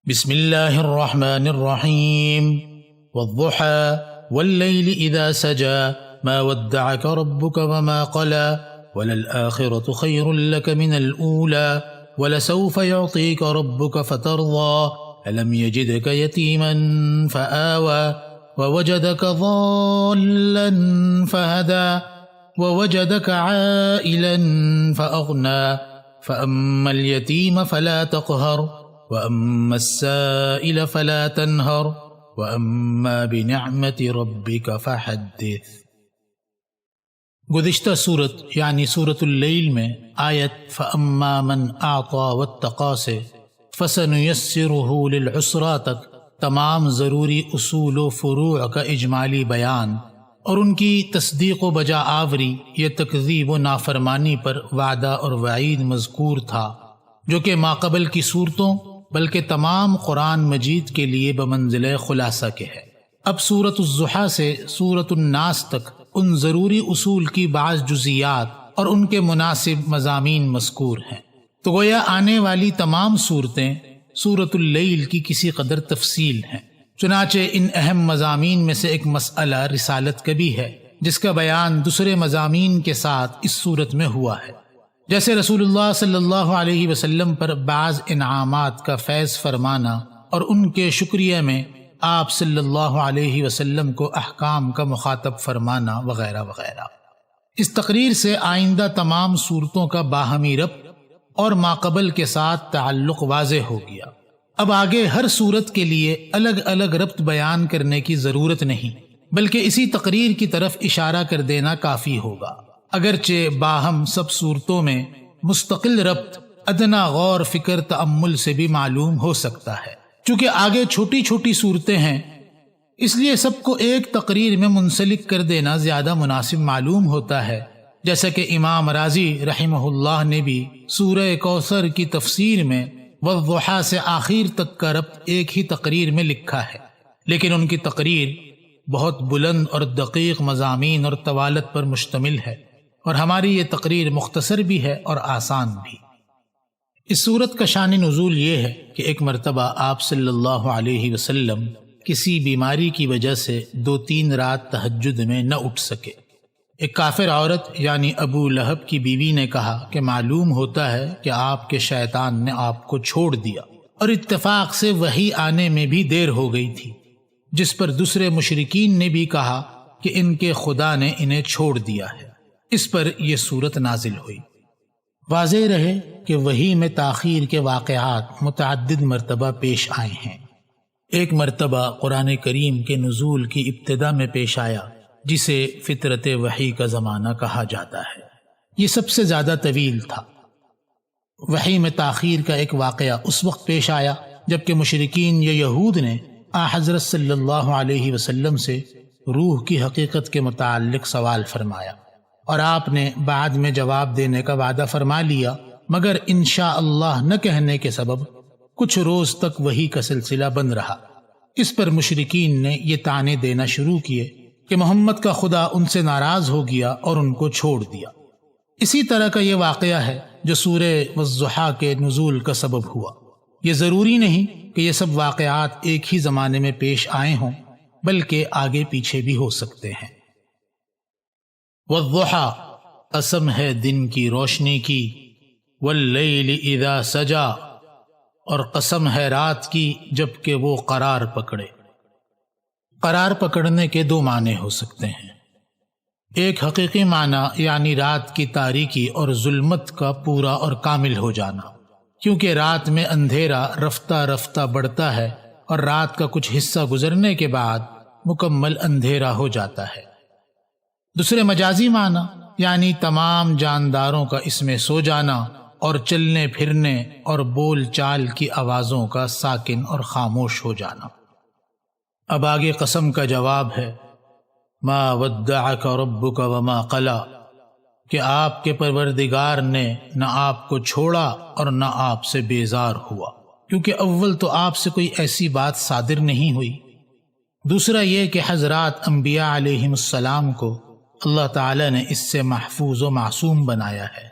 بسم اللہ الرحمن الرحیم والضحى واللیل اذا سجى ما ودعك ربك وما قلى وللآخرة خير لك من الأولى ولسوف يعطيك ربك فترضى ألم يجدك يتيما فآوى ووجدك ضالا فهدى ووجدك عائلا فأغنى فأما اليتيم فلا تقهر وَأَمَّا السَّائِلَ فَلَا تَنْهَرْ وَأَمَّا بِنِعْمَةِ رَبِّكَ فَحَدِّثْ۔ گزشتہ سورت یعنی سورۃ اللیل میں آیت فَأَمَّا مَنْ أَعْطَى وَاتَّقَى سے فَسَنُيَسِّرُهُ لِلْعُسْرَىٰ تک تمام ضروری اصول و فروع کا اجمالی بیان اور ان کی تصدیق و بجا آوری یا تکذیب و نافرمانی پر وعدہ اور وعید مذکور تھا، جو کہ ماقبل کی صورتوں بلکہ تمام قرآن مجید کے لیے بمنزلہ خلاصہ کے ہے۔ اب سورۃ الضحیٰ سے سورۃ الناس تک ان ضروری اصول کی بعض جزیات اور ان کے مناسب مضامین مذکور ہیں، تو گویا آنے والی تمام صورتیں سورۃ اللیل کی کسی قدر تفصیل ہیں۔ چنانچہ ان اہم مضامین میں سے ایک مسئلہ رسالت کا بھی ہے، جس کا بیان دوسرے مضامین کے ساتھ اس صورت میں ہوا ہے، جیسے رسول اللہ صلی اللہ علیہ وسلم پر بعض انعامات کا فیض فرمانا اور ان کے شکریہ میں آپ صلی اللہ علیہ وسلم کو احکام کا مخاطب فرمانا وغیرہ وغیرہ۔ اس تقریر سے آئندہ تمام صورتوں کا باہمی ربط اور ماقبل کے ساتھ تعلق واضح ہو گیا۔ اب آگے ہر صورت کے لیے الگ الگ ربط بیان کرنے کی ضرورت نہیں، بلکہ اسی تقریر کی طرف اشارہ کر دینا کافی ہوگا، اگرچہ باہم سب صورتوں میں مستقل ربط ادنا غور فکر تأمل سے بھی معلوم ہو سکتا ہے۔ چونکہ آگے چھوٹی چھوٹی صورتیں ہیں، اس لیے سب کو ایک تقریر میں منسلک کر دینا زیادہ مناسب معلوم ہوتا ہے، جیسا کہ امام رازی رحمہ اللہ نے بھی سورہ کوثر کی تفسیر میں والضحیٰ سے آخر تک کا ربط ایک ہی تقریر میں لکھا ہے، لیکن ان کی تقریر بہت بلند اور دقیق مضامین اور طوالت پر مشتمل ہے، اور ہماری یہ تقریر مختصر بھی ہے اور آسان بھی۔ اس صورت کا شان نزول یہ ہے کہ ایک مرتبہ آپ صلی اللہ علیہ وسلم کسی بیماری کی وجہ سے 2-3 رات تہجد میں نہ اٹھ سکے۔ ایک کافر عورت یعنی ابو لہب کی بیوی نے کہا کہ معلوم ہوتا ہے کہ آپ کے شیطان نے آپ کو چھوڑ دیا، اور اتفاق سے وحی آنے میں بھی دیر ہو گئی تھی، جس پر دوسرے مشرکین نے بھی کہا کہ ان کے خدا نے انہیں چھوڑ دیا ہے۔ اس پر یہ صورت نازل ہوئی۔ واضح رہے کہ وحی میں تاخیر کے واقعات متعدد مرتبہ پیش آئے ہیں۔ ایک مرتبہ قرآن کریم کے نزول کی ابتدا میں پیش آیا، جسے فطرت وحی کا زمانہ کہا جاتا ہے۔ یہ سب سے زیادہ طویل تھا۔ وحی میں تاخیر کا ایک واقعہ اس وقت پیش آیا جبکہ مشرکین یا یہود نے حضرت صلی اللہ علیہ وسلم سے روح کی حقیقت کے متعلق سوال فرمایا، اور آپ نے بعد میں جواب دینے کا وعدہ فرما لیا، مگر انشاءاللہ نہ کہنے کے سبب کچھ روز تک وحی کا سلسلہ بند رہا۔ اس پر مشرکین نے یہ طعنے دینا شروع کیے کہ محمد کا خدا ان سے ناراض ہو گیا اور ان کو چھوڑ دیا۔ اسی طرح کا یہ واقعہ ہے جو سورہ والضحیٰ کے نزول کا سبب ہوا۔ یہ ضروری نہیں کہ یہ سب واقعات ایک ہی زمانے میں پیش آئے ہوں، بلکہ آگے پیچھے بھی ہو سکتے ہیں۔ والضحیٰ قسم ہے دن کی روشنی کی، واللیل اذا سجا اور قسم ہے رات کی جب کہ وہ قرار پکڑے۔ قرار پکڑنے کے 2 معنی ہو سکتے ہیں۔ ایک حقیقی معنی یعنی رات کی تاریکی اور ظلمت کا پورا اور کامل ہو جانا، کیونکہ رات میں اندھیرا رفتہ رفتہ بڑھتا ہے اور رات کا کچھ حصہ گزرنے کے بعد مکمل اندھیرا ہو جاتا ہے۔ دوسرے مجازی معنی یعنی تمام جانداروں کا اس میں سو جانا اور چلنے پھرنے اور بول چال کی آوازوں کا ساکن اور خاموش ہو جانا۔ اب آگے قسم کا جواب ہے، ما ودعک ربک وما قلی، کہ آپ کے پروردگار نے نہ آپ کو چھوڑا اور نہ آپ سے بیزار ہوا، کیونکہ اول تو آپ سے کوئی ایسی بات صادر نہیں ہوئی۔ دوسرا یہ کہ حضرات انبیاء علیہم السلام کو اللہ تعالی نے اس سے محفوظ و معصوم بنایا ہے،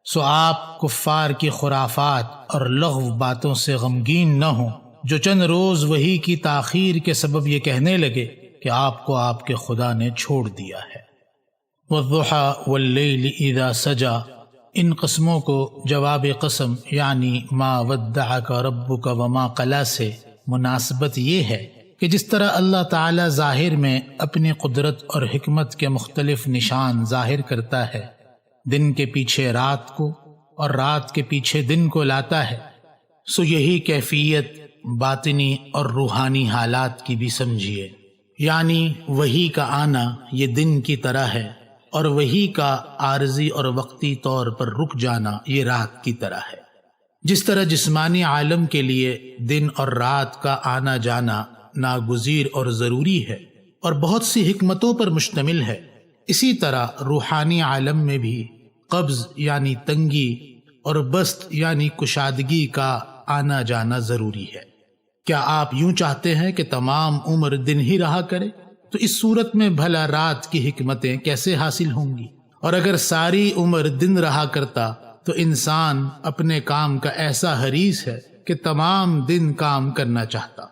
سو آپ کفار کی خرافات اور لغو باتوں سے غمگین نہ ہوں، جو چند روز وحی کی تاخیر کے سبب یہ کہنے لگے کہ آپ کو آپ کے خدا نے چھوڑ دیا ہے۔ والضحى واللیل اذا سجا، ان قسموں کو جواب قسم یعنی ما ودعک ربک وما قلا سے مناسبت یہ ہے کہ جس طرح اللہ تعالی ظاہر میں اپنی قدرت اور حکمت کے مختلف نشان ظاہر کرتا ہے، دن کے پیچھے رات کو اور رات کے پیچھے دن کو لاتا ہے، سو یہی کیفیت باطنی اور روحانی حالات کی بھی سمجھیے، یعنی وحی کا آنا یہ دن کی طرح ہے اور وحی کا عارضی اور وقتی طور پر رک جانا یہ رات کی طرح ہے۔ جس طرح جسمانی عالم کے لیے دن اور رات کا آنا جانا ناگزیر اور ضروری ہے اور بہت سی حکمتوں پر مشتمل ہے، اسی طرح روحانی عالم میں بھی قبض یعنی تنگی اور بسط یعنی کشادگی کا آنا جانا ضروری ہے۔ کیا آپ یوں چاہتے ہیں کہ تمام عمر دن ہی رہا کرے؟ تو اس صورت میں بھلا رات کی حکمتیں کیسے حاصل ہوں گی؟ اور اگر ساری عمر دن رہا کرتا تو انسان اپنے کام کا ایسا حریص ہے کہ تمام دن کام کرنا چاہتا۔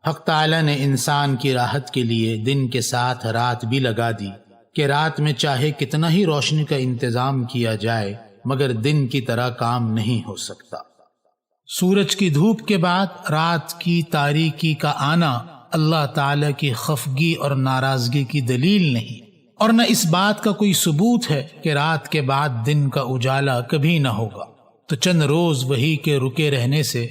حق تعالی نے انسان کی راحت کے لیے دن کے ساتھ رات بھی لگا دی کہ رات میں چاہے کتنا ہی روشنی کا انتظام کیا جائے مگر دن کی طرح کام نہیں ہو سکتا۔ سورج کی دھوپ کے بعد رات کی تاریکی کا آنا اللہ تعالی کی خفگی اور ناراضگی کی دلیل نہیں، اور نہ اس بات کا کوئی ثبوت ہے کہ رات کے بعد دن کا اجالا کبھی نہ ہوگا۔ تو چند روز وحی کے رکے رہنے سے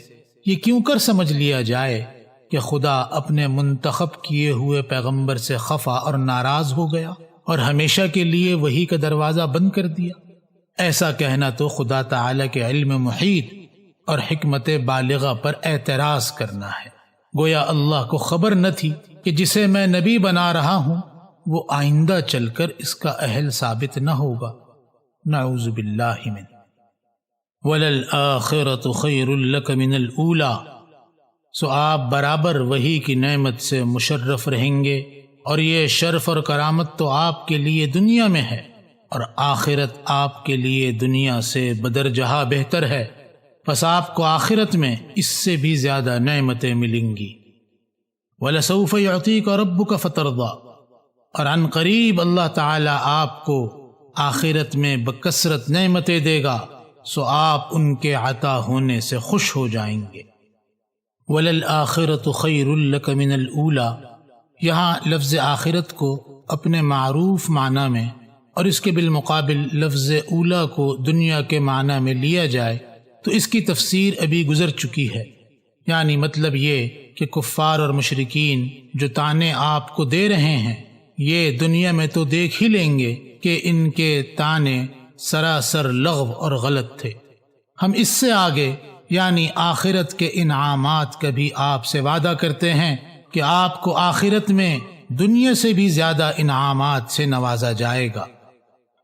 یہ کیوں کر سمجھ لیا جائے کہ خدا اپنے منتخب کیے ہوئے پیغمبر سے خفا اور ناراض ہو گیا اور ہمیشہ کے لیے وحی کا دروازہ بند کر دیا؟ ایسا کہنا تو خدا تعالی کے علم محیط اور حکمت بالغہ پر اعتراض کرنا ہے۔ گویا اللہ کو خبر نہ تھی کہ جسے میں نبی بنا رہا ہوں وہ آئندہ چل کر اس کا اہل ثابت نہ ہوگا، نعوذ باللہ من۔ وَلَلْآخِرَةُ خَيْرٌ لَكَ مِنَ الْأُولَى، سو آپ برابر وحی کی نعمت سے مشرف رہیں گے، اور یہ شرف اور کرامت تو آپ کے لیے دنیا میں ہے، اور آخرت آپ کے لیے دنیا سے بدرجہ بہتر ہے، پس آپ کو آخرت میں اس سے بھی زیادہ نعمتیں ملیں گی۔ وَلَسَوْفَ يُعْطِيكَ رَبُّكَ فَتَرْضَىٰ، اور عن قریب اللہ تعالی آپ کو آخرت میں بکثرت نعمتیں دے گا، سو آپ ان کے عطا ہونے سے خوش ہو جائیں گے۔ وَلَلْآخِرَةُ خَيْرٌ لَكَ مِنَ الْأُولَىٰ، یہاں لفظ آخرت کو اپنے معروف معنی میں اور اس کے بالمقابل لفظ اولا کو دنیا کے معنی میں لیا جائے تو اس کی تفسیر ابھی گزر چکی ہے، یعنی مطلب یہ کہ کفار اور مشرکین جو طعنے آپ کو دے رہے ہیں یہ دنیا میں تو دیکھ ہی لیں گے کہ ان کے طعنے سراسر لغو اور غلط تھے۔ ہم اس سے آگے یعنی آخرت کے انعامات کا بھی آپ سے وعدہ کرتے ہیں کہ آپ کو آخرت میں دنیا سے بھی زیادہ انعامات سے نوازا جائے گا۔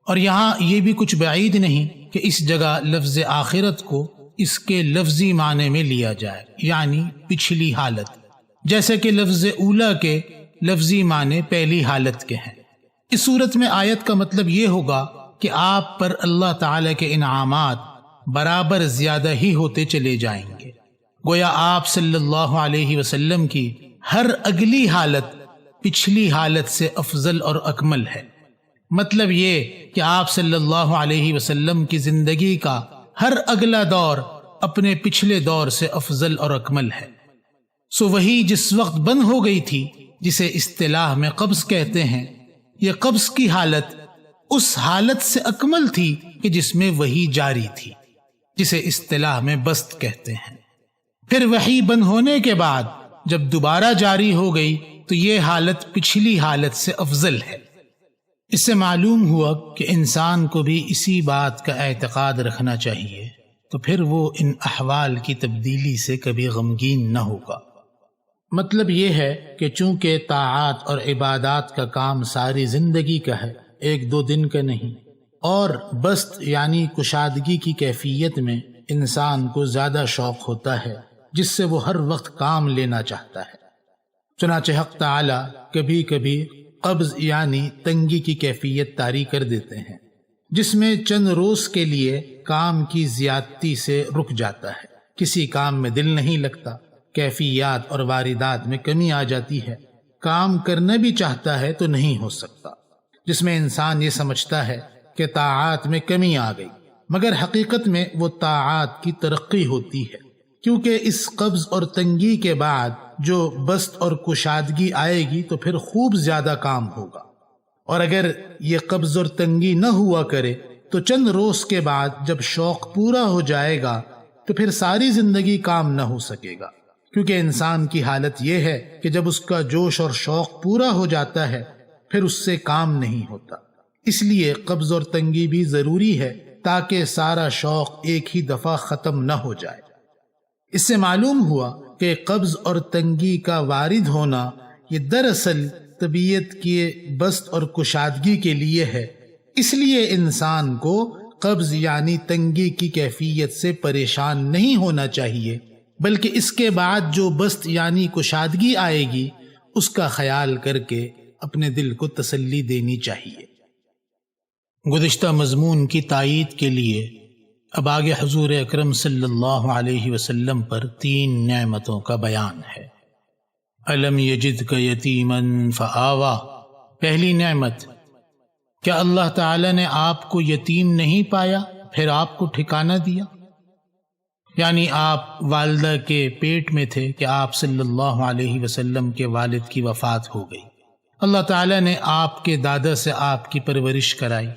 اور یہاں یہ بھی کچھ بعید نہیں کہ اس جگہ لفظ آخرت کو اس کے لفظی معنی میں لیا جائے، یعنی پچھلی حالت، جیسے کہ لفظ اولا کے لفظی معنی پہلی حالت کے ہیں۔ اس صورت میں آیت کا مطلب یہ ہوگا کہ آپ پر اللہ تعالی کے انعامات برابر زیادہ ہی ہوتے چلے جائیں گے، گویا آپ صلی اللہ علیہ وسلم کی ہر اگلی حالت پچھلی حالت سے افضل اور اکمل ہے۔ مطلب یہ کہ آپ صلی اللہ علیہ وسلم کی زندگی کا ہر اگلا دور اپنے پچھلے دور سے افضل اور اکمل ہے۔ سو وہی جس وقت بند ہو گئی تھی، جسے اصطلاح میں قبض کہتے ہیں، یہ قبض کی حالت اس حالت سے اکمل تھی کہ جس میں وحی جاری تھی، جسے اصطلاح میں بسط کہتے ہیں۔ پھر وحی بند ہونے کے بعد جب دوبارہ جاری ہو گئی تو یہ حالت پچھلی حالت سے افضل ہے۔ اس سے معلوم ہوا کہ انسان کو بھی اسی بات کا اعتقاد رکھنا چاہیے، تو پھر وہ ان احوال کی تبدیلی سے کبھی غمگین نہ ہوگا۔ مطلب یہ ہے کہ چونکہ طاعات اور عبادات کا کام ساری زندگی کا ہے، ایک دو دن کا نہیں، اور بسط یعنی کشادگی کی کیفیت میں انسان کو زیادہ شوق ہوتا ہے، جس سے وہ ہر وقت کام لینا چاہتا ہے۔ چنانچہ حق تعالی کبھی کبھی قبض یعنی تنگی کی کیفیت طاری کر دیتے ہیں، جس میں چند روز کے لیے کام کی زیادتی سے رک جاتا ہے، کسی کام میں دل نہیں لگتا، کیفیات اور واردات میں کمی آ جاتی ہے، کام کرنا بھی چاہتا ہے تو نہیں ہو سکتا، جس میں انسان یہ سمجھتا ہے کہ طاعات میں کمی آ گئی، مگر حقیقت میں وہ طاعات کی ترقی ہوتی ہے، کیونکہ اس قبض اور تنگی کے بعد جو بسط اور کشادگی آئے گی تو پھر خوب زیادہ کام ہوگا، اور اگر یہ قبض اور تنگی نہ ہوا کرے تو چند روز کے بعد جب شوق پورا ہو جائے گا تو پھر ساری زندگی کام نہ ہو سکے گا، کیونکہ انسان کی حالت یہ ہے کہ جب اس کا جوش اور شوق پورا ہو جاتا ہے پھر اس سے کام نہیں ہوتا۔ اس لیے قبض اور تنگی بھی ضروری ہے تاکہ سارا شوق ایک ہی دفعہ ختم نہ ہو جائے۔ اس سے معلوم ہوا کہ قبض اور تنگی کا وارد ہونا یہ دراصل طبیعت کے بسط اور کشادگی کے لیے ہے، اس لیے انسان کو قبض یعنی تنگی کی کیفیت سے پریشان نہیں ہونا چاہیے، بلکہ اس کے بعد جو بسط یعنی کشادگی آئے گی اس کا خیال کر کے اپنے دل کو تسلی دینی چاہیے۔ گزشتہ مضمون کی تائید کے لیے اب آگے حضور اکرم صلی اللہ علیہ وسلم پر 3 نعمتوں کا بیان ہے۔ الم یجدک یتیما فآویٰ، پہلی نعمت، کیا اللہ تعالی نے آپ کو یتیم نہیں پایا پھر آپ کو ٹھکانہ دیا؟ یعنی آپ والدہ کے پیٹ میں تھے کہ آپ صلی اللہ علیہ وسلم کے والد کی وفات ہو گئی، اللہ تعالی نے آپ کے دادا سے آپ کی پرورش کرائی،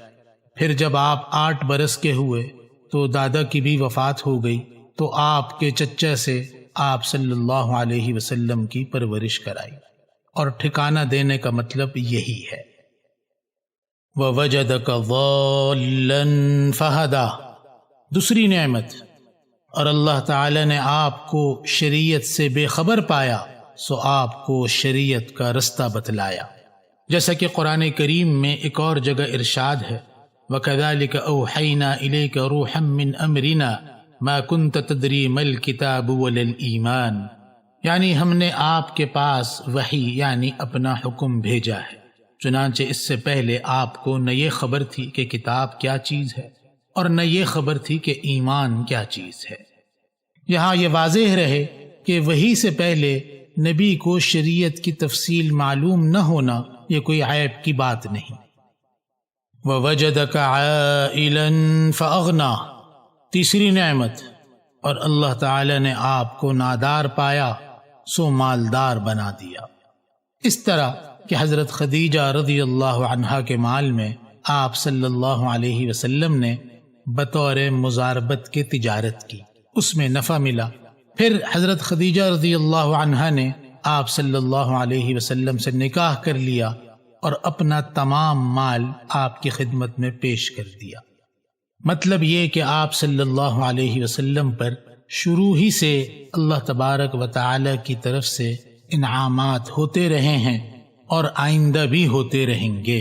پھر جب آپ 8 برس کے ہوئے تو دادا کی بھی وفات ہو گئی، تو آپ کے چچا سے آپ صلی اللہ علیہ وسلم کی پرورش کرائی، اور ٹھکانہ دینے کا مطلب یہی ہے۔ وَوَجَدَكَ ضَالًّا فَهَدَىٰ، دوسری نعمت، اور اللہ تعالی نے آپ کو شریعت سے بے خبر پایا سو آپ کو شریعت کا رستہ بتلایا، جیسا کہ قرآن کریم میں ایک اور جگہ ارشاد ہے وَكَذَلِكَ أَوْحَيْنَا إِلَيْكَ رُوحًا مِّنْ أَمْرِنَا مَا كُنْتَ تَدْرِي مَا الْكِتَابُ وَلَا الْإِيمَانُ، یعنی ہم نے آپ کے پاس وحی یعنی اپنا حکم بھیجا ہے، چنانچہ اس سے پہلے آپ کو نہ یہ خبر تھی کہ کتاب کیا چیز ہے اور نہ یہ خبر تھی کہ ایمان کیا چیز ہے۔ یہاں یہ واضح رہے کہ وحی سے پہلے نبی کو شریعت کی تفصیل معلوم نہ ہونا یہ کوئی عیب کی بات نہیں۔ وَوَجَدَكَ عَائِلًا فَأَغْنَىٰ، تیسری نعمت، اور اللہ تعالی نے آپ کو نادار پایا سو مالدار بنا دیا، اس طرح کہ حضرت خدیجہ رضی اللہ عنہا کے مال میں آپ صلی اللہ علیہ وسلم نے بطور مزاربت کے تجارت کی، اس میں نفع ملا، پھر حضرت خدیجہ رضی اللہ عنہا نے آپ صلی اللہ علیہ وسلم سے نکاح کر لیا اور اپنا تمام مال آپ کی خدمت میں پیش کر دیا۔ مطلب یہ کہ آپ صلی اللہ علیہ وسلم پر شروع ہی سے اللہ تبارک و تعالی کی طرف سے انعامات ہوتے رہے ہیں اور آئندہ بھی ہوتے رہیں گے۔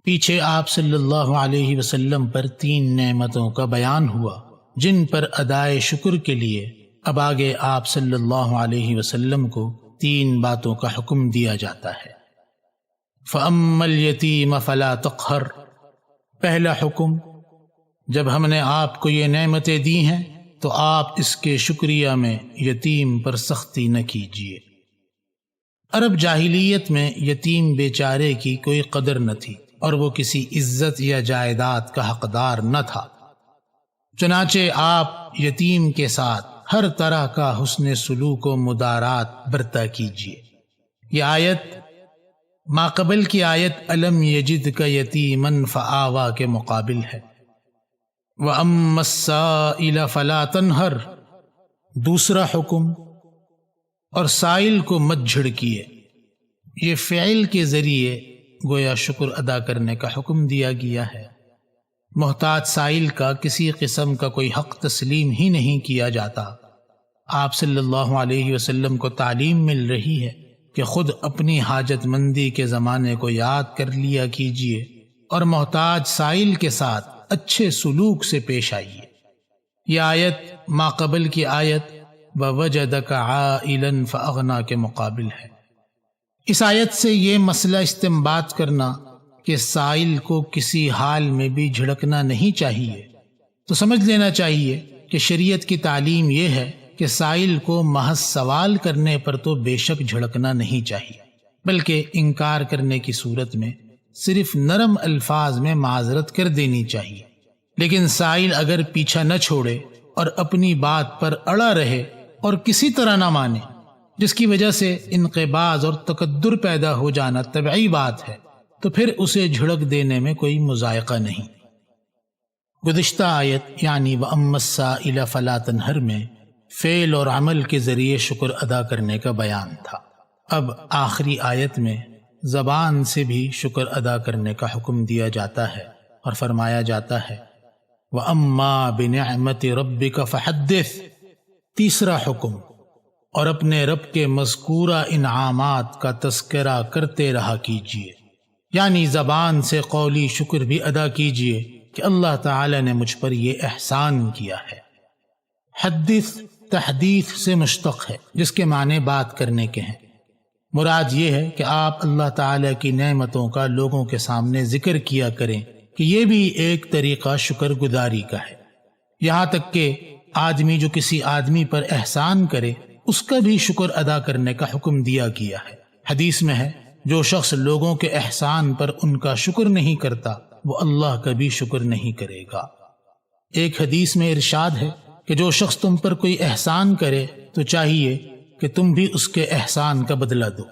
پیچھے آپ صلی اللہ علیہ وسلم پر 3 نعمتوں کا بیان ہوا جن پر ادائے شکر کے لیے اب آگے آپ صلی اللہ علیہ وسلم کو 3 باتوں کا حکم دیا جاتا ہے۔ فَأَمَّا الْيَتِيمَ فَلَا تَقْهَرْ، پہلا حکم، جب ہم نے آپ کو یہ نعمتیں دی ہیں تو آپ اس کے شکریہ میں یتیم پر سختی نہ کیجیے۔ عرب جاہلیت میں یتیم بیچارے کی کوئی قدر نہ تھی اور وہ کسی عزت یا جائیداد کا حقدار نہ تھا، چنانچہ آپ یتیم کے ساتھ ہر طرح کا حسن سلوک و مدارات برتا کیجیے۔ یہ آیت ماقبل کی آیت الم یجدک یتیما فآویٰ کے مقابل ہے۔ وَأَمَّا السَّائِلَ فَلَا تَنْهَرْ، دوسرا حکم، اور سائل کو مت جھڑکیے، یہ فعل کے ذریعے گویا شکر ادا کرنے کا حکم دیا گیا ہے۔ محتاج سائل کا کسی قسم کا کوئی حق تسلیم ہی نہیں کیا جاتا۔ آپ صلی اللہ علیہ وسلم کو تعلیم مل رہی ہے کہ خود اپنی حاجت مندی کے زمانے کو یاد کر لیا کیجیے اور محتاج سائل کے ساتھ اچھے سلوک سے پیش آئیے۔ یہ آیت ماقبل کی آیت وَوَجَدَكَ عَائِلًا فَأَغْنَىٰ کے مقابل ہے۔ اس آیت سے یہ مسئلہ استنباط کرنا کہ سائل کو کسی حال میں بھی جھڑکنا نہیں چاہیے، تو سمجھ لینا چاہیے کہ شریعت کی تعلیم یہ ہے کہ سائل کو محض سوال کرنے پر تو بے شک جھڑکنا نہیں چاہیے، بلکہ انکار کرنے کی صورت میں صرف نرم الفاظ میں معذرت کر دینی چاہیے۔ لیکن سائل اگر پیچھا نہ چھوڑے اور اپنی بات پر اڑا رہے اور کسی طرح نہ مانے، جس کی وجہ سے انقباض اور تکدر پیدا ہو جانا طبعی بات ہے، تو پھر اسے جھڑک دینے میں کوئی مذائقہ نہیں۔ گزشتہ آیت یعنی وَأَمَّا السَّائِلَ فَلَا تَنْهَرْ میں فعل اور عمل کے ذریعے شکر ادا کرنے کا بیان تھا۔ اب آخری آیت میں زبان سے بھی شکر ادا کرنے کا حکم دیا جاتا ہے اور فرمایا جاتا ہے وَأَمَّا بِنِعْمَةِ رَبِّكَ فَحَدِّثْ۔ تیسرا حکم، اور اپنے رب کے مذکورہ انعامات کا تذکرہ کرتے رہا کیجیے، یعنی زبان سے قولی شکر بھی ادا کیجیے کہ اللہ تعالی نے مجھ پر یہ احسان کیا ہے۔ حدث تحدیث سے مشتق ہے، جس کے معنی بات کرنے کے ہیں۔ مراد یہ ہے کہ آپ اللہ تعالی کی نعمتوں کا لوگوں کے سامنے ذکر کیا کریں کہ یہ بھی ایک طریقہ شکر گزاری کا ہے۔ یہاں تک کہ آدمی جو کسی آدمی پر احسان کرے اس کا بھی شکر ادا کرنے کا حکم دیا گیا ہے۔ حدیث میں ہے جو شخص لوگوں کے احسان پر ان کا شکر نہیں کرتا وہ اللہ کا بھی شکر نہیں کرے گا۔ ایک حدیث میں ارشاد ہے کہ جو شخص تم پر کوئی احسان کرے تو چاہیے کہ تم بھی اس کے احسان کا بدلہ دو،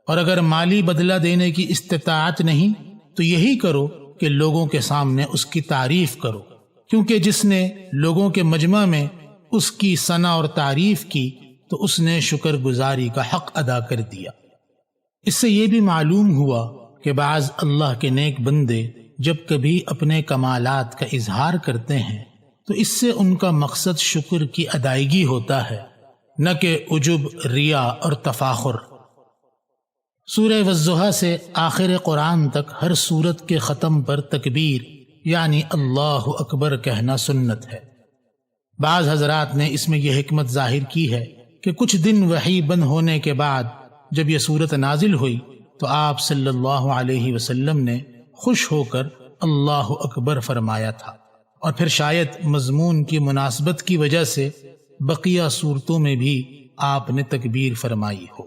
اور اگر مالی بدلہ دینے کی استطاعت نہیں تو یہی کرو کہ لوگوں کے سامنے اس کی تعریف کرو، کیونکہ جس نے لوگوں کے مجمع میں اس کی ثنا اور تعریف کی تو اس نے شکر گزاری کا حق ادا کر دیا۔ اس سے یہ بھی معلوم ہوا کہ بعض اللہ کے نیک بندے جب کبھی اپنے کمالات کا اظہار کرتے ہیں تو اس سے ان کا مقصد شکر کی ادائیگی ہوتا ہے، نہ کہ عجب، ریا اور تفاخر۔ سورہ والضحیٰ سے آخر قرآن تک ہر سورت کے ختم پر تکبیر یعنی اللہ اکبر کہنا سنت ہے۔ بعض حضرات نے اس میں یہ حکمت ظاہر کی ہے کہ کچھ دن وحی بند ہونے کے بعد جب یہ سورت نازل ہوئی تو آپ صلی اللہ علیہ وسلم نے خوش ہو کر اللہ اکبر فرمایا تھا، اور پھر شاید مضمون کی مناسبت کی وجہ سے بقیہ صورتوں میں بھی آپ نے تکبیر فرمائی ہو۔